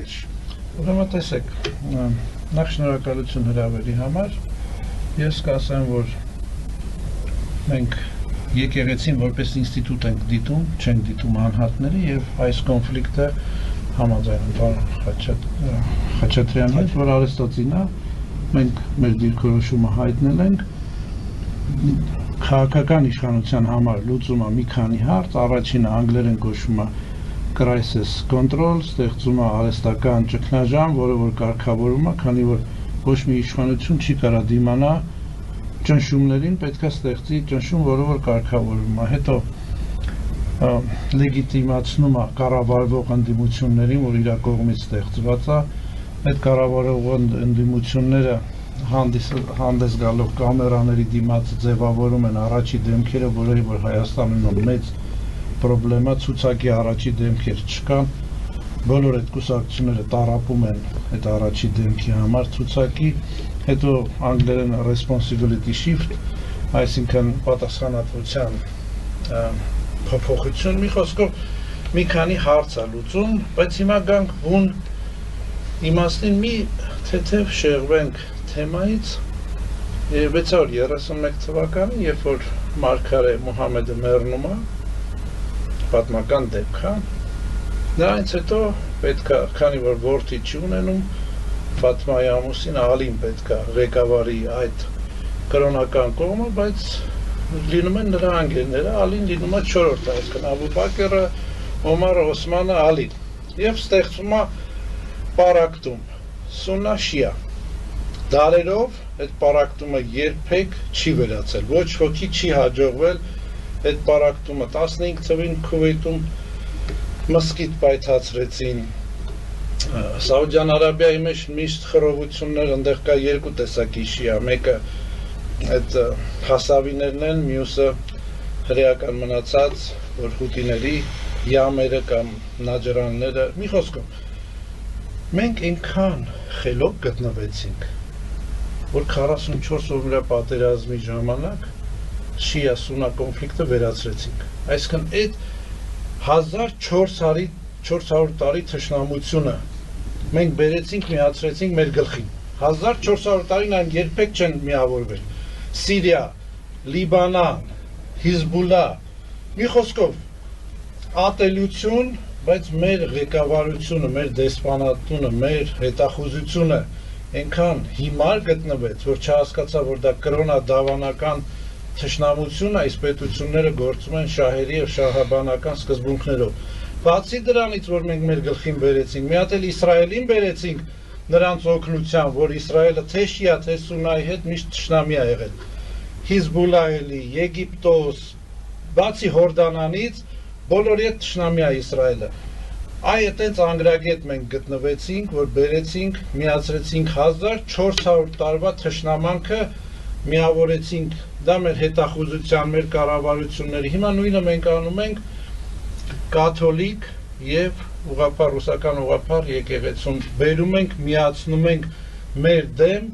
մեջ։ Ուրեմն տեսեք, նախ շնորհակալություն հրավերի համար։ Ես կասեմ, որ մենք եկեղեցին որպես ինստիտուտ ենք դիտում, չենք դիտում անհատները եւ այս կոնֆլիկտը համաձայն եմ պարոն Խաչատրյանի հետ, որ արեստացին է, մենք մեր դիրքորոշումը հայտնել ենք քաղաքական իշխանության համար լուծումը մի քանի հարց, առաջինը անգլերեն կոչվում է crisis control, ստեղծում է արհեստական ճգնաժամ, որը որ կարգավորում է, քանի որ ոչ մի իշխանություն չի կարա դիմանա ճնշումներին, պետք է ստեղծի ճնշում, որը որ կարգավորում է, հետո լեգիտիմացնում է կառավարվող ընդդիմություններին, որ իր կողմից ստեղծված է, այդ կառավարող ընդդիմությունները հանդես գալով կամերաների դիմաց ձևավորում են առաջի դեմքերը, որը որ Հայաստանում մեծ պրոբլեմա ցուցակի առաջի դեմքեր չկան, բոլոր այդ կուսակցությունները տարապում են այդ առաջի դեմքի համար ցուցակի, հետո անգլերեն responsibility shift, այսինքն պատասխանատվության փոփոխություն, մի խոսքով մի քանի հարց է լուծում, բայց հիմա գանք բուն իմաստին մի թեթև շեղվենք թեմայից 631 թվականին, երբ որ մարգարե Մուհամեդը մեռնում է, պատմական դեպք է, դրանից հետո պետք է, քանի որ որդի չի ունենում, Ֆաթմայի ամուսին Ալին պետք է ղեկավարի այդ կրոնական կողմը, բայց լինում են նրա անգերները, Ալին լինում է 4-րդ, այսինքն Աբու Բակրը, Օմարը, Օսմանը, Ալին, եւ ստեղծվում է պարակտում, Սուննա Շիա։ Դարերով այդ պարակտումը երբեք չի վերացել, ոչ ոքի չի հաջողվել այդ պարակտումը 15 թվականին Քուվեյթում մսկիթ պայթացրեցին, Սաուդյան Արաբիայի մեջ միշտ խռովություններ, այնտեղ կա երկու տեսակի շիա, մեկը այդ հասավիներն են, մյուսը հրեական մնացած, որ հուտիների յամերը կամ նաջրանները, մի խոսքով մենք այնքան խելոք գտնվեցինք, որ 44 օրյա պատերազմի ժամանակ շիա-սուննա կոնֆլիկտը վերացրեցինք, այսինքն այդ 1400 տարի թշնամությունը մենք բերեցինք, միացրեցինք մեր գլխին, 1400 տարին այն երբեք չեն միավորվել, Սիրիա, Լիբանան, Հիզբուլլա, մի խոսքով ատելություն, բայց մեր ղեկավարությունը, մեր դեսպանատությունը, մեր հետախուզությունը այնքան հիմար գտնվեց, որ չհասկացա, որ դա կրոնադավանական թշնամություն, այս պետությունները գործում են շահերի և շահաբանական սկզբունքներով։ Բացի դրանից, որ մենք մեր գլխին բերեցինք, մի հատ էլ Իսրայելին բերեցինք նրանց օգնությամբ, որ Իսրայելը թե շիա, թե սուննայի հետ միշտ թշնամի է եղել։ Հիզբուլլայի, Եգիպտոս, բացի Հորդանանից, բոլորի հետ թշնամի է Իսրայելը։ Այդտենց անգրագետ մենք գտնվեցինք, որ բերեցինք, միացրեցինք 1400 տարվա թշնամանքը, միավորեցինք, դա մեր հետախուզության, մեր կառավարությունների, հիմա նույնը մենք անում ենք կաթոլիկ և ուղղափառ, ռուսական ուղղափառ եկեղեցուն բերում ենք, միացնում ենք մեր դեմ,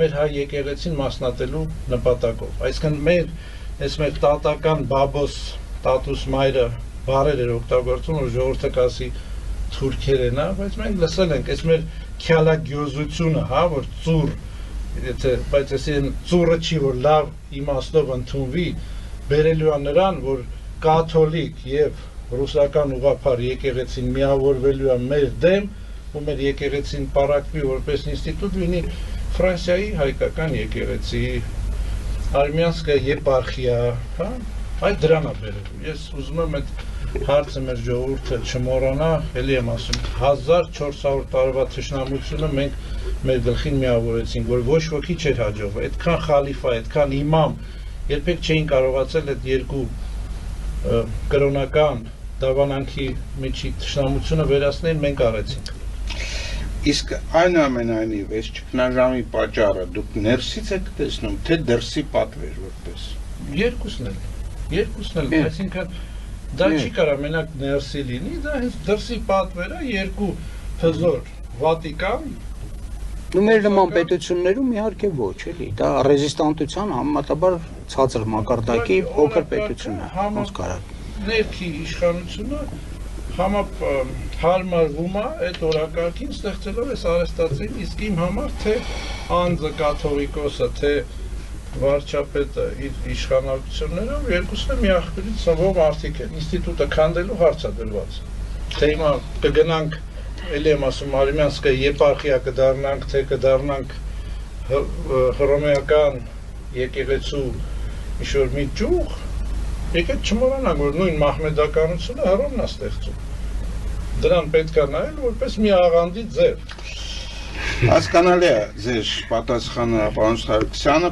մեր հայ եկեղեցին մասնատելու նպատակով, այսինքն մեր տատական բաբոս, տատուս մայրը բառեր էր օգտագործում, որ ժողովուրդը կասի թուրքեր են, բայց մենք լսել ենք, այս մեր քյալագյոզությունը, որ ծուռ, բայց այս ծուռը չի, որ լավ իմաստով ընդունվի, բերելու է նրան, որ կաթոլիկ և ռուսական ուղղափառ եկեղեցին միավորվելու է մեր դեմ, ու մեր եկեղեցին պարակվի որպես ինստիտուտ լինի Ֆրանսիայի հայկական եկեղեցի, Արմյանսկա եպարխիա, այդ դրան է բերելու։ Ես ուզում եմ այդ հարցը մեր ժողովուրդը չմոռանա, էլի եմ ասում, 1400 տարվա թշնամությունը մենք մեր գլխին միավորեցինք, որ ոչ ոքի չէր հաջողվել, այդքան խալիֆա, այդքան իմամ, երբեք չէին կարողացել այդ երկու կրոնական դավանանքի միջի թշնամությունը վերացնել, մենք արեցինք։ Իսկ այնուամենայնիվ, այս ճգնաժամի պատճառը դուք ներսից եք տեսնում, թե դրսի պատվեր որպես։ Երկուսն էլ, այսինքն դա չի կարա մենակ ներսի լինի, դա հենց դրսի պատվերը, երկու հզոր Վատիկան։ Ու մեր նման պետություններում իհարկե ոչ, էլի, դա ռեզիստանտության համեմատաբար ցածր մակարդակի փոքր պետություն է, ոնց կարա։ Ներքի իշխանությունը հարմարվում է այդ օրակարգին ստեղծելով այս արհեստացին, իսկ իմ համար թե անձը կաթողիկոսը, թե վարչապետը իր իշխանություններով երկուսն է մի աղբյուրից ծնվող մարդիկ են, ինստիտուտը քանդելու հարց է դրված, թե հիմա կգնանք, էլի եմ ասում, Արմենիա եպարխիա կդառնանք, թե կդառնանք հռոմեական եկեղեցու ինչ-որ մի ճյուղ, եկեք չմոռանանք, որ նույն մահմեդականությունը Հռոմն է ստեղծում։ Դրան պետք է նայել որպես մի աղանդի ձև։ Հասկանալի է ձեր պատասխանը, պարոն Սարգսյանը,